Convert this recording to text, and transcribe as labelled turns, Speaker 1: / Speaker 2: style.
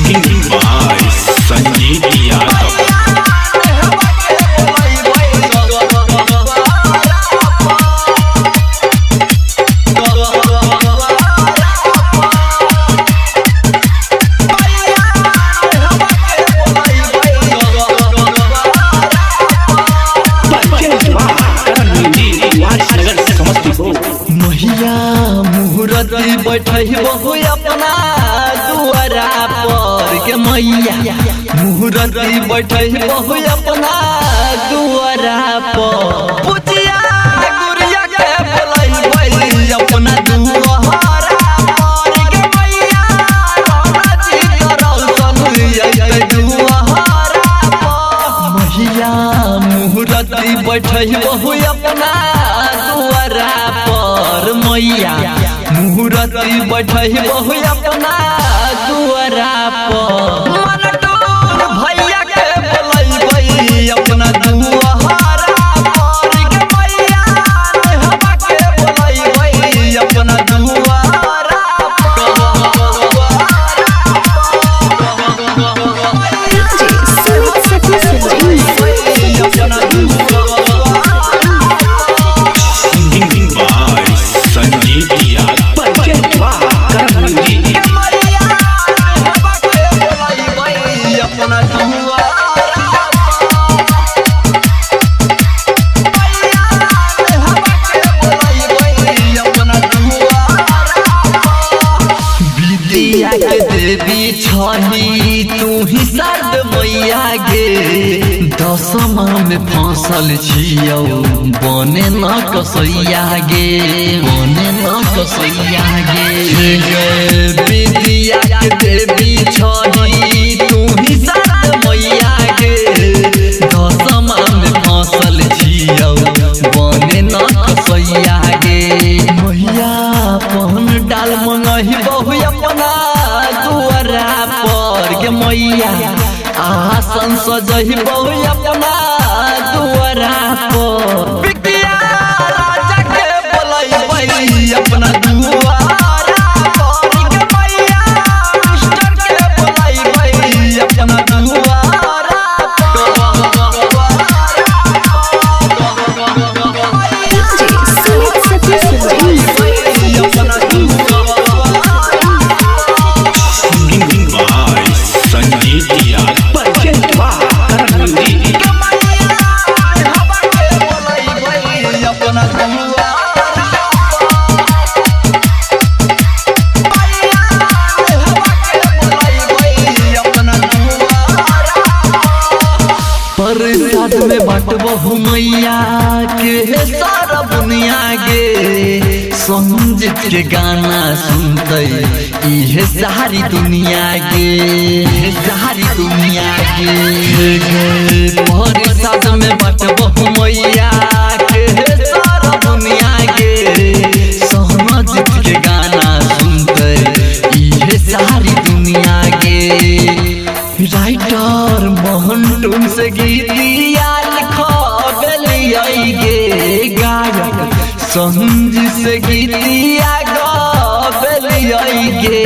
Speaker 1: Singing by Sanjeev Yadav।
Speaker 2: मुहूर्ती बैठे बहु अपना दुआरा पर के मैया मुहूर्ती बैठे बहु अपना दुआरा पर पुतिया गुड़िया के बोलाई अपना दुआरा पर के मैया राजी करल सनुया दुआरा पर मैया मुहूर्ती बैठे बहु अपना दुआरा पर मैया मुहूर्ती बैठे बहु अपना दुआरा पर मन टूर भैया के बोलाई अपना दुआरा पर के मैया हवा के बोलाई अपना दुआरा
Speaker 1: Singing by Sanjeev Yadav।
Speaker 2: देवी छही तू ही सर्द मैया गे दसमा में फसल छियौ बने न कसैया गे बने न कसैया गे विद्या के देवी छही तू ही सर्द मैया गे दसमा में फसल छियौ बने न कसैया गे मैया पहन डाल मंगही बहु अपना दुआरा पर के मैया आसन सजही बहु अपना दुआरा पर बिटिया राजा के बोलाई अपना दुआरा पर के मैया मिस्टर के बोलाई अपना दुआरा
Speaker 1: Singing by Sanjeev Yadav।
Speaker 2: प्रसाद में बटबहु मैया के सारा दुनिया गे संजीत के गाना सुनते इहे सारी दुनिया गे सारी दुनिया गे प्रसाद में बटबहु मैया के सारा दुनिया गे संजीत के गाना सुनते इहे सारी दुनिया गे राइटर मोहन टून से गीतिया लिखबेलिया गे गायक संजीव से गीतिया गबेलिया गे।